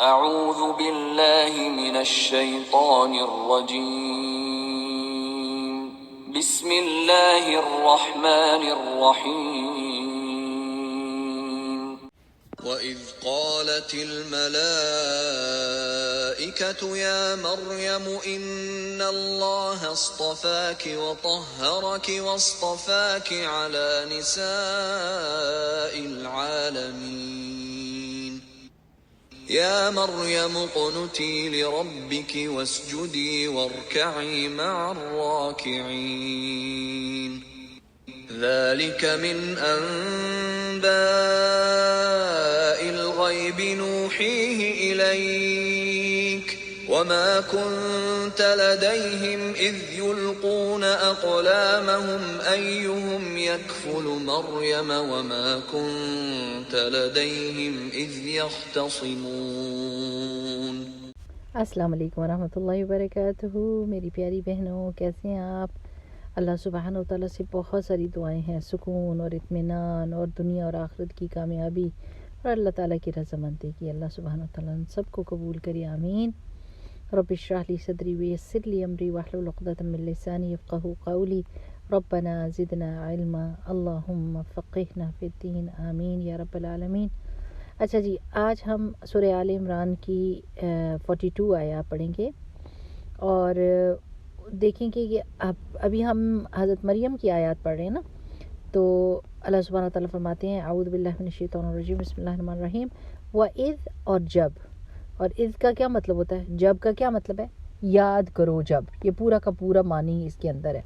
اعوذ باللہ من الشیطان الرجیم بسم اللہ الرحمن الرحیم وَإِذْ قَالَتِ الْمَلَائِكَةُ يَا مَرْيَمُ إِنَّ اللَّهَ اصْطَفَاكِ وَطَهَّرَكِ وَاصْطَفَاكِ عَلَى نِسَاءِ الْعَالَمِينَ يَا مَرْيَمُ اقْنُتِي لِرَبِّكِ وَاسْجُدِي وَارْكَعِي مَعَ الرَّاكِعِينَ ذَلِكَ مِنْ أَنْبَاءِ الْغَيْبِ نُوحِيهِ إِلَيْكَ وَمَا كُنْتَ لَدَيْهِمْ إِذْ يُلْقُونَ أَقْلَامَهُمْ أَيُّهُمْ يَكْفُلُ مَرْيَمَ وَمَا كُنْتَ لَدَيْهِمْ إِذْ يَخْتَصِمُونَ۔ السلام علیکم ورحمۃ اللہ وبرکاتہ۔ میری پیاری بہنوں، کیسے ہیں آپ؟ اللہ سبحانہ و تعالیٰ سے بہت ساری دعائیں ہیں، سکون اور اطمینان اور دنیا اور آخرت کی کامیابی اور اللہ تعالیٰ کی رضامندی کی۔ اللہ سبحانہ و تعالیٰ ان سب کو قبول کرے، آمین۔ رب اشرح لی صدری ویسر لی امری واحلل عقدۃ من لسانی یفقہوا قولی ربنا زدنا علما اللہم فقہنا فی الدین، آمین یا رب العالمین۔ اچھا جی، آج ہم سورہ آل عمران کی 42 آیات پڑھیں گے اور دیکھیں گے کہ ابھی ہم حضرت مریم کی آیات پڑھ رہے ہیں نا، تو اللہ سبحانہ و تعالیٰ فرماتے ہیں اعوذ باللہ من الشیطان الرجیم بسم اللہ الرحمن الرحیم وَإِذْ، اور جب، اور اذ کا کیا مطلب ہوتا ہے؟ جب کا کیا مطلب ہے؟ یاد کرو جب، یہ پورا کا پورا معنی اس کے اندر ہے۔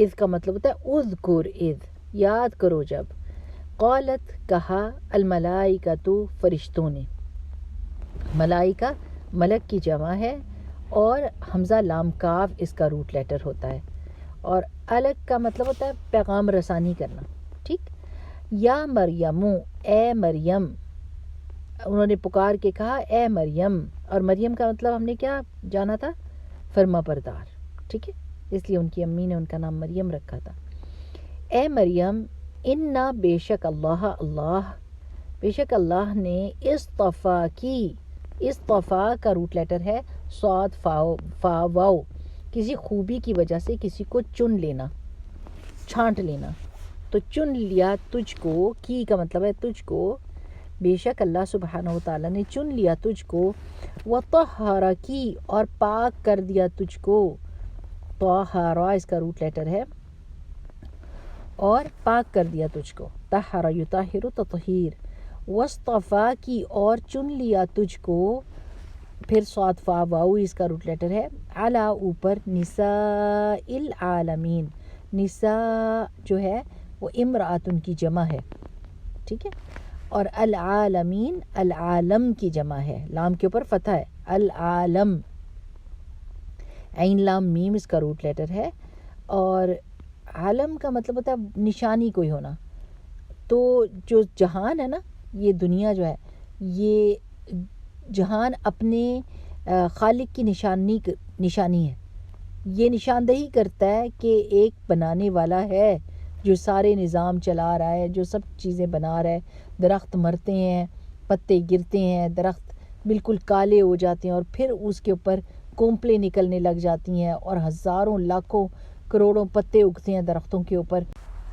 اذ کا مطلب ہوتا ہے اذکر اذ، یاد کرو جب، قالت کہا، الملائکۃ فرشتوں نے، ملائکہ ملک کی جمع ہے اور حمزہ لام کاف اس کا روٹ لیٹر ہوتا ہے، اور الگ کا مطلب ہوتا ہے پیغام رسانی کرنا، ٹھیک۔ یا مریم، اے مریم، انہوں نے پکار کے کہا اے مریم، اور مریم کا مطلب ہم نے کیا جانا تھا؟ فرما بردار، ٹھیک ہے، اس لیے ان کی امی نے ان کا نام مریم رکھا تھا۔ اے مریم، انا بے شک اللہ، بے شک اللہ نے اصطفا کی، اصطفا کا روٹ لیٹر ہے صاد فا واو، کسی خوبی کی وجہ سے کسی کو چن لینا، چھانٹ لینا، تو چن لیا تجھ کو، کی کا مطلب ہے تجھ کو، بے شک اللہ سبحانہ و تعالیٰ نے چن لیا تجھ کو، وطہرکی، اور پاک کر دیا تجھ کو، طہارا اس کا روٹ لیٹر ہے، اور پاک کر دیا تجھ کو، طہر یطہر تطہیر، واصطفا کی، اور چن لیا تجھ کو، پھر صاد فا واو اس کا روٹ لیٹر ہے، علی اوپر، نساء العالمین، نساء جو ہے وہ امرأتن کی جمع ہے، ٹھیک ہے، اور العالمین العالم کی جمع ہے، لام کے اوپر فتح ہے، العالم، عین لام میم اس کا روٹ لیٹر ہے، اور عالم کا مطلب ہوتا ہے نشانی کوئی ہونا، تو جو جہان ہے نا، یہ دنیا جو ہے، یہ جہان اپنے خالق کی نشانی ہے، یہ نشاندہی کرتا ہے کہ ایک بنانے والا ہے جو سارے نظام چلا رہا ہے، جو سب چیزیں بنا رہا ہے، درخت مرتے ہیں، پتے گرتے ہیں، درخت بالکل کالے ہو جاتے ہیں، اور پھر اس کے اوپر کونپلیں نکلنے لگ جاتی ہیں، اور ہزاروں لاکھوں کروڑوں پتے اگتے ہیں درختوں کے اوپر۔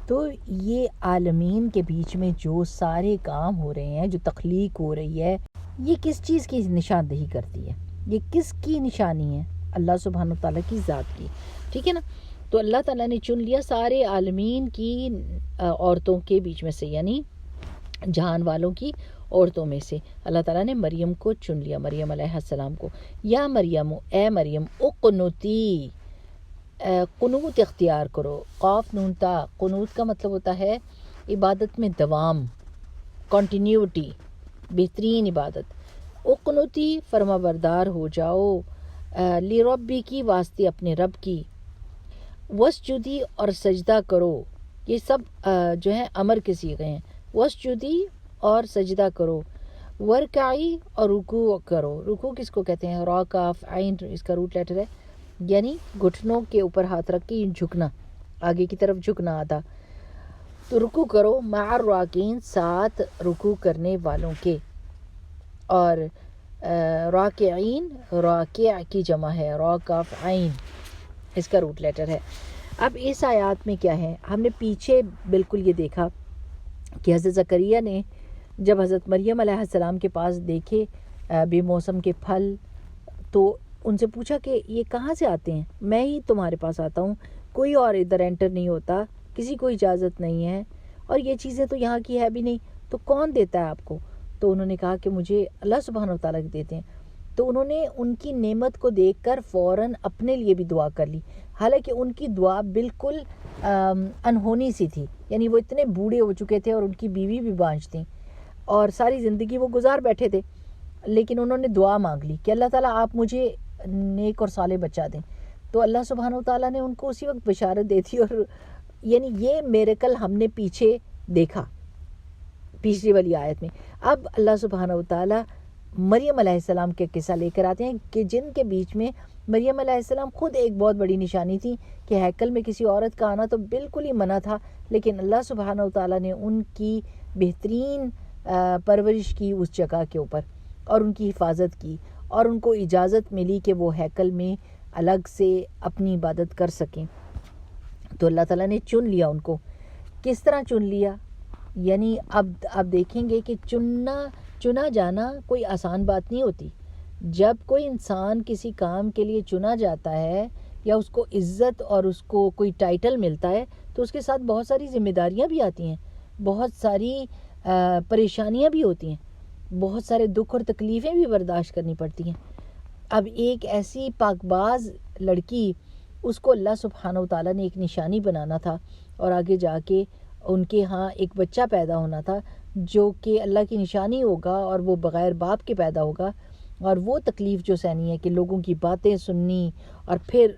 تو یہ عالمین کے بیچ میں جو سارے کام ہو رہے ہیں، جو تخلیق ہو رہی ہے، یہ کس چیز کی نشاندہی کرتی ہے؟ یہ کس کی نشانی ہے؟ اللہ سبحانہ تعالیٰ کی ذات کی، ٹھیک ہے نا۔ تو اللہ تعالیٰ نے چن لیا سارے عالمین کی عورتوں کے بیچ میں سے، یعنی جہان والوں کی عورتوں میں سے اللہ تعالیٰ نے مریم کو چن لیا، مریم علیہ السلام کو۔ یا مریم، اے مریم، اقنتی، قنوت اختیار کرو، قاف نون تا، قنوت کا مطلب ہوتا ہے عبادت میں دوام، کنٹینیوٹی، بہترین عبادت۔ اقنتی، فرما بردار ہو جاؤ، لربی کی، واسطے اپنے رب کی، وسجدی، اور سجدہ کرو، یہ سب جو ہیں امر کے صیغے ہیں، وسجدی اور سجدہ کرو، ورکعی، اور رکوع کرو، رکوع کس کو کہتے ہیں؟ را کاف عین اس کا روٹ لیٹر ہے، یعنی گھٹنوں کے اوپر ہاتھ رکھ کے جھکنا، آگے کی طرف جھکنا آدھا، تو رکوع کرو، مع الراکعین، ساتھ رکوع کرنے والوں کے، اور راکعین، راکع کی جمع ہے، را کاف عین، اس کا روٹ لیٹر ہے۔ اب اس آیات میں کیا ہے، ہم نے پیچھے بالکل یہ دیکھا کہ حضرت زکریا نے جب حضرت مریم علیہ السلام کے پاس دیکھے بے موسم کے پھل، تو ان سے پوچھا کہ یہ کہاں سے آتے ہیں، میں ہی تمہارے پاس آتا ہوں، کوئی اور ادھر انٹر نہیں ہوتا، کسی کو اجازت نہیں ہے، اور یہ چیزیں تو یہاں کی ہے بھی نہیں، تو کون دیتا ہے آپ کو؟ تو انہوں نے کہا کہ مجھے اللہ سبحانہ وتعالیٰ دیتے ہیں۔ تو انہوں نے ان کی نعمت کو دیکھ کر فوراً اپنے لیے بھی دعا کر لی، حالانکہ ان کی دعا بالکل انہونی سی تھی، یعنی وہ اتنے بوڑھے ہو چکے تھے اور ان کی بیوی بھی بانجھ تھیں اور ساری زندگی وہ گزار بیٹھے تھے، لیکن انہوں نے دعا مانگ لی کہ اللہ تعالیٰ آپ مجھے نیک اور صالح بچہ دیں۔ تو اللہ سبحانہ وتعالیٰ نے ان کو اسی وقت بشارت دی تھی، اور یعنی یہ میریکل ہم نے پیچھے دیکھا پچھلی والی آیت میں۔ اب اللہ سبحانہ وتعالیٰ مریم علیہ السلام کے قصہ لے کر آتے ہیں کہ جن کے بیچ میں مریم علیہ السلام خود ایک بہت بڑی نشانی تھی کہ ہیکل میں کسی عورت کا آنا تو بالکل ہی منع تھا، لیکن اللہ سبحانہ وتعالیٰ نے ان کی بہترین پرورش کی اس جگہ کے اوپر، اور ان کی حفاظت کی، اور ان کو اجازت ملی کہ وہ ہیکل میں الگ سے اپنی عبادت کر سکیں۔ تو اللہ تعالیٰ نے چن لیا ان کو۔ کس طرح چن لیا؟ یعنی اب دیکھیں گے کہ چنا جانا کوئی آسان بات نہیں ہوتی۔ جب کوئی انسان کسی کام کے لیے چنا جاتا ہے یا اس کو عزت اور اس کو کوئی ٹائٹل ملتا ہے تو اس کے ساتھ بہت ساری ذمہ داریاں بھی آتی ہیں، بہت ساری پریشانیاں بھی ہوتی ہیں، بہت سارے دکھ اور تکلیفیں بھی برداشت کرنی پڑتی ہیں۔ اب ایک ایسی پاک باز لڑکی، اس کو اللہ سبحانہ وتعالیٰ نے ایک نشانی بنانا تھا، اور آگے جا کے ان کے ہاں ایک بچہ پیدا ہونا تھا جو کہ اللہ کی نشانی ہوگا، اور وہ بغیر باپ کے پیدا ہوگا، اور وہ تکلیف جو سہنی ہے کہ لوگوں کی باتیں سننی، اور پھر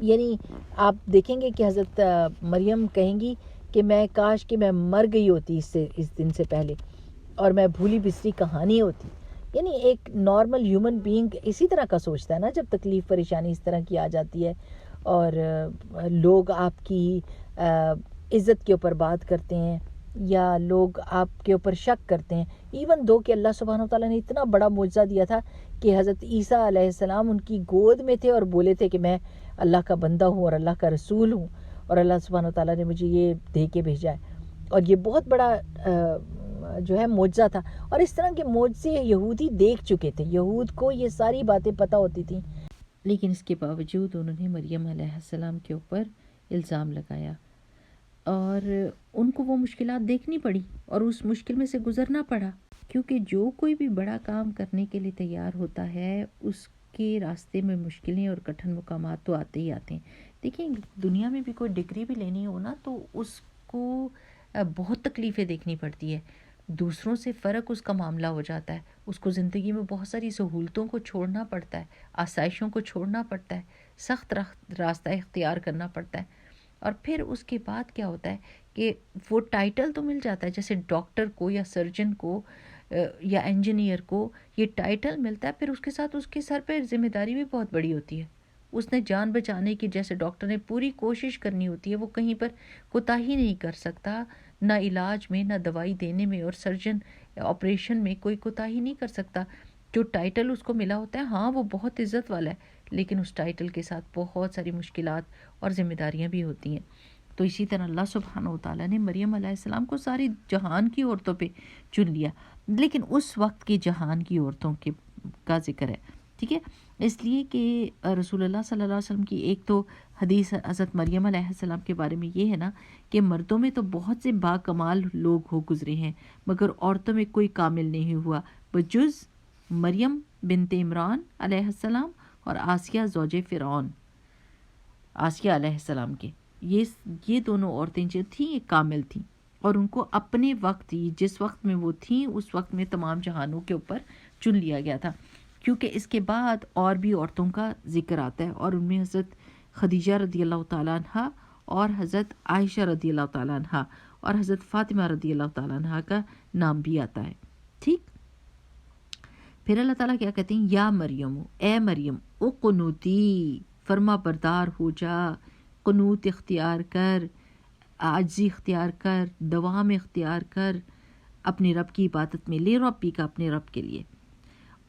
یعنی آپ دیکھیں گے کہ حضرت مریم کہیں گی کہ میں کاش کہ میں مر گئی ہوتی اس دن سے پہلے، اور میں بھولی بسری کہانی ہوتی۔ یعنی ایک نارمل ہیومن بینگ اسی طرح کا سوچتا ہے نا، جب تکلیف پریشانی اس طرح کی آ جاتی ہے اور لوگ آپ کی عزت کے اوپر بات کرتے ہیں یا لوگ آپ کے اوپر شک کرتے ہیں، ایون دو کہ اللہ سبحانہ وتعالیٰ نے اتنا بڑا معجزہ دیا تھا کہ حضرت عیسیٰ علیہ السلام ان کی گود میں تھے اور بولے تھے کہ میں اللہ کا بندہ ہوں اور اللہ کا رسول ہوں، اور اللہ سبحانہ وتعالیٰ نے مجھے یہ دے کے بھیجا ہے، اور یہ بہت بڑا جو ہے معجزہ تھا۔ اور اس طرح کے معجزے یہودی دیکھ چکے تھے، یہود کو یہ ساری باتیں پتہ ہوتی تھیں، لیکن اس کے باوجود انہوں نے مریم علیہ السلام کے اوپر الزام لگایا، اور ان کو وہ مشکلات دیکھنی پڑی اور اس مشکل میں سے گزرنا پڑا، کیونکہ جو کوئی بھی بڑا کام کرنے کے لیے تیار ہوتا ہے اس کے راستے میں مشکلیں اور کٹھن مقامات تو آتے ہی آتے ہیں۔ دیکھیں دنیا میں بھی کوئی ڈگری بھی لینی ہو نا تو اس کو بہت تکلیفیں دیکھنی پڑتی ہے، دوسروں سے فرق اس کا معاملہ ہو جاتا ہے، اس کو زندگی میں بہت ساری سہولتوں کو چھوڑنا پڑتا ہے، آسائشوں کو چھوڑنا پڑتا ہے، سخت راستہ اختیار کرنا پڑتا ہے، اور پھر اس کے بعد کیا ہوتا ہے کہ وہ ٹائٹل تو مل جاتا ہے، جیسے ڈاکٹر کو یا سرجن کو یا انجینئر کو یہ ٹائٹل ملتا ہے، پھر اس کے ساتھ اس کے سر پہ ذمہ داری بھی بہت بڑی ہوتی ہے۔ اس نے جان بچانے کی، جیسے ڈاکٹر نے پوری کوشش کرنی ہوتی ہے، وہ کہیں پر کوتاہی نہیں کر سکتا، نہ علاج میں، نہ دوائی دینے میں، اور سرجن آپریشن میں کوئی کوتاہی نہیں کر سکتا۔ جو ٹائٹل اس کو ملا ہوتا ہے، ہاں وہ بہت عزت والا ہے، لیکن اس ٹائٹل کے ساتھ بہت ساری مشکلات اور ذمہ داریاں بھی ہوتی ہیں۔ تو اسی طرح اللہ سبحانہ وتعالیٰ نے مریم علیہ السلام کو ساری جہان کی عورتوں پہ چن لیا، لیکن اس وقت کی جہان کی عورتوں کا ذکر ہے، ٹھیک ہے، اس لیے کہ رسول اللہ صلی اللہ علیہ وسلم کی ایک تو حدیث حضرت مریم علیہ السلام کے بارے میں یہ ہے نا کہ مردوں میں تو بہت سے با کمال لوگ ہو گزرے ہیں، مگر عورتوں میں کوئی کامل نہیں ہوا بجز مریم بنت عمران علیہ السلام اور آسیہ زوج فرعون، آسیہ علیہ السلام کے، یہ دونوں عورتیں جو تھیں یہ کامل تھیں، اور ان کو اپنے وقت ہی، جس وقت میں وہ تھیں اس وقت میں تمام جہانوں کے اوپر چن لیا گیا تھا، کیونکہ اس کے بعد اور بھی عورتوں کا ذکر آتا ہے، اور ان میں حضرت خدیجہ رضی اللہ تعالیٰ عنہ اور حضرت عائشہ رضی اللہ تعالیٰ عنہ اور حضرت فاطمہ رضی اللہ تعالیٰ عنہ کا نام بھی آتا ہے، ٹھیک۔ پھر اللہ تعالیٰ کیا کہتے ہیں، یا مریم، اے مریم، اقنوتی، فرما بردار ہو جا، قنوت اختیار کر، عاجزی اختیار کر، دوام اختیار کر اپنے رب کی عبادت میں، لے ربی کا، اپنے رب کے لیے،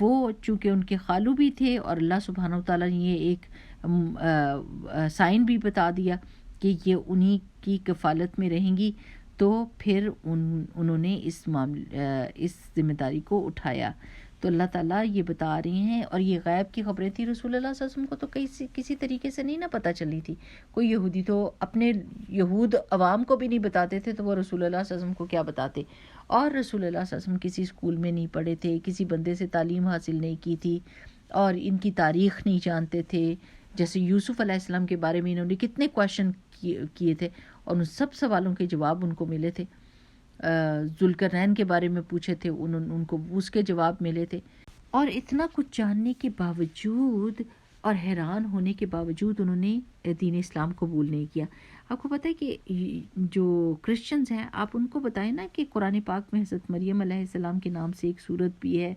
وہ چونکہ ان کے خالو بھی تھے اور اللہ سبحانہ وتعالیٰ نے یہ ایک سائن بھی بتا دیا کہ یہ انہی کی کفالت میں رہیں گی، تو پھر انہوں نے اس ذمہ داری کو اٹھایا. تو اللہ تعالیٰ یہ بتا رہے ہیں، اور یہ غیب کی خبریں تھیں رسول اللہ صلی اللہ علیہ وسلم کو تو کسی طریقے سے نہیں نہ پتہ چلی تھی. کوئی یہودی تو اپنے یہود عوام کو بھی نہیں بتاتے تھے، تو وہ رسول اللہ صلی اللہ علیہ وسلم کو کیا بتاتے. اور رسول اللہ صلی اللہ علیہ وسلم کسی اسکول میں نہیں پڑھے تھے، کسی بندے سے تعلیم حاصل نہیں کی تھی، اور ان کی تاریخ نہیں جانتے تھے. جیسے یوسف علیہ السلام کے بارے میں انہوں نے کتنے کویشچن کیے تھے، اور ان سب سوالوں کے جواب ان کو ملے تھے. ذوالقرنین کے بارے میں پوچھے تھے، ان کو اس کے جواب ملے تھے. اور اتنا کچھ جاننے کے باوجود اور حیران ہونے کے باوجود انہوں نے دین اسلام قبول نہیں کیا. آپ کو پتہ ہے کہ جو کرسچنز ہیں، آپ ان کو بتائیں نا کہ قرآن پاک میں حضرت مریم علیہ السلام کے نام سے ایک سورت بھی ہے،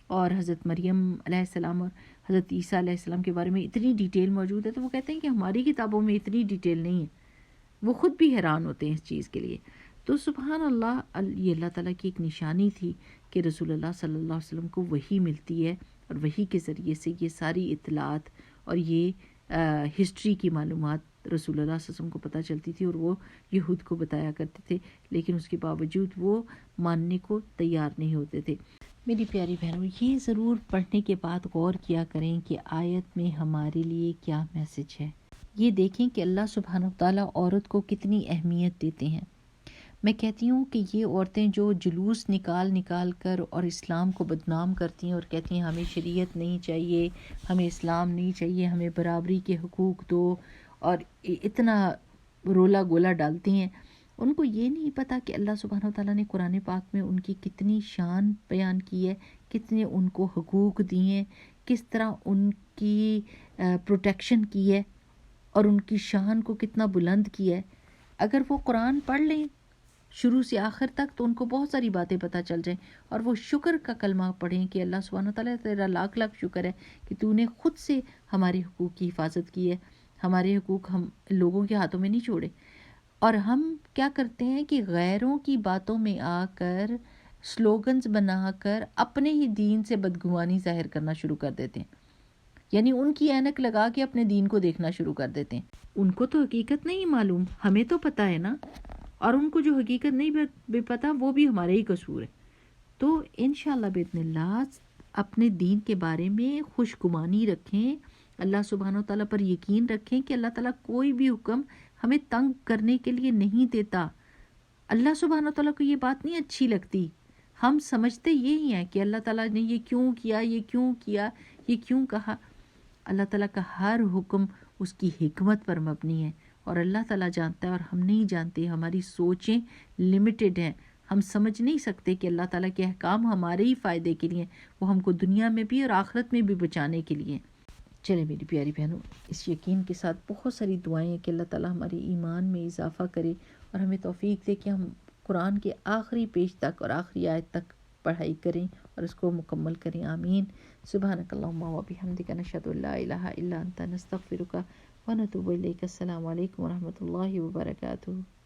اور حضرت مریم علیہ السلام اور حضرت عیسیٰ علیہ السلام کے بارے میں اتنی ڈیٹیل موجود ہے، تو وہ کہتے ہیں کہ ہماری کتابوں میں اتنی ڈیٹیل نہیں ہے. وہ خود بھی حیران ہوتے ہیں اس چیز کے لیے. تو سبحان اللہ، یہ اللہ تعالیٰ کی ایک نشانی تھی کہ رسول اللہ صلی اللہ علیہ وسلم کو وحی ملتی ہے، اور وحی کے ذریعے سے یہ ساری اطلاعات اور یہ ہسٹری کی معلومات رسول اللہ صلی اللہ علیہ وسلم کو پتہ چلتی تھی، اور وہ یہود کو بتایا کرتے تھے. لیکن اس کے باوجود وہ ماننے کو تیار نہیں ہوتے تھے. میری پیاری بہنوں، یہ ضرور پڑھنے کے بعد غور کیا کریں کہ آیت میں ہمارے لیے کیا میسج ہے. یہ دیکھیں کہ اللہ سبحانہ وتعالیٰ عورت کو کتنی اہمیت دیتے ہیں. میں کہتی ہوں کہ یہ عورتیں جو جلوس نکال کر اور اسلام کو بدنام کرتی ہیں اور کہتی ہیں ہمیں شریعت نہیں چاہیے، ہمیں اسلام نہیں چاہیے، ہمیں برابری کے حقوق دو، اور اتنا رولا گولا ڈالتی ہیں، ان کو یہ نہیں پتہ کہ اللہ سبحانہ وتعالیٰ نے قرآن پاک میں ان کی کتنی شان بیان کی ہے، کتنے ان کو حقوق دیے ہیں، کس طرح ان کی پروٹیکشن کی ہے، اور ان کی شان کو کتنا بلند کیا ہے. اگر وہ قرآن پڑھ لیں شروع سے آخر تک تو ان کو بہت ساری باتیں پتہ چل جائیں، اور وہ شکر کا کلمہ پڑھیں کہ اللہ سبحانہ وتعالیٰ تیرا لاکھ لاکھ شکر ہے کہ تو نے خود سے ہمارے حقوق کی حفاظت کی ہے. ہمارے حقوق ہم لوگوں کے ہاتھوں میں نہیں چھوڑے. اور ہم کیا کرتے ہیں کہ غیروں کی باتوں میں آ کر سلوگنز بنا کر اپنے ہی دین سے بدگمانی ظاہر کرنا شروع کر دیتے ہیں. یعنی ان کی اینک لگا کے اپنے دین کو دیکھنا شروع کر دیتے ہیں. ان کو تو حقیقت نہیں معلوم، ہمیں تو پتہ ہے نا، اور ان کو جو حقیقت نہیں بھی پتہ وہ بھی ہمارے ہی قصور ہے. تو انشاءاللہ باذن اللہ اپنے دین کے بارے میں خوش گمانی رکھیں، اللہ سبحانہ و تعالیٰ پر یقین رکھیں کہ اللہ تعالیٰ کوئی بھی حکم ہمیں تنگ کرنے کے لیے نہیں دیتا. اللہ سبحانہ و تعالیٰ کو یہ بات نہیں اچھی لگتی. ہم سمجھتے یہی ہیں کہ اللہ تعالیٰ نے یہ کیوں کیا، یہ کیوں کیا، یہ کیوں کہا. اللہ تعالیٰ کا ہر حکم اس کی حکمت پر مبنی ہے، اور اللہ تعالیٰ جانتا ہے اور ہم نہیں جانتے. ہماری سوچیں لمیٹڈ ہیں، ہم سمجھ نہیں سکتے کہ اللہ تعالیٰ کے احکام ہمارے ہی فائدے کے لیے، وہ ہم کو دنیا میں بھی اور آخرت میں بھی بچانے کے لیے. چلیں میری پیاری بہنوں، اس یقین کے ساتھ بہت ساری دعائیں ہیں کہ اللہ تعالیٰ ہمارے ایمان میں اضافہ کرے اور ہمیں توفیق دے کہ ہم قرآن کے آخری پیج تک اور آخری آیت تک پڑھائی کریں اور اس کو مکمل کریں. آمین. سبحانک اللہم و بحمدک، نشہد ان لا الہ الا انت، نستغفرک ونتوب الیک. السلام علیکم ورحمۃ اللہ وبرکاتہ.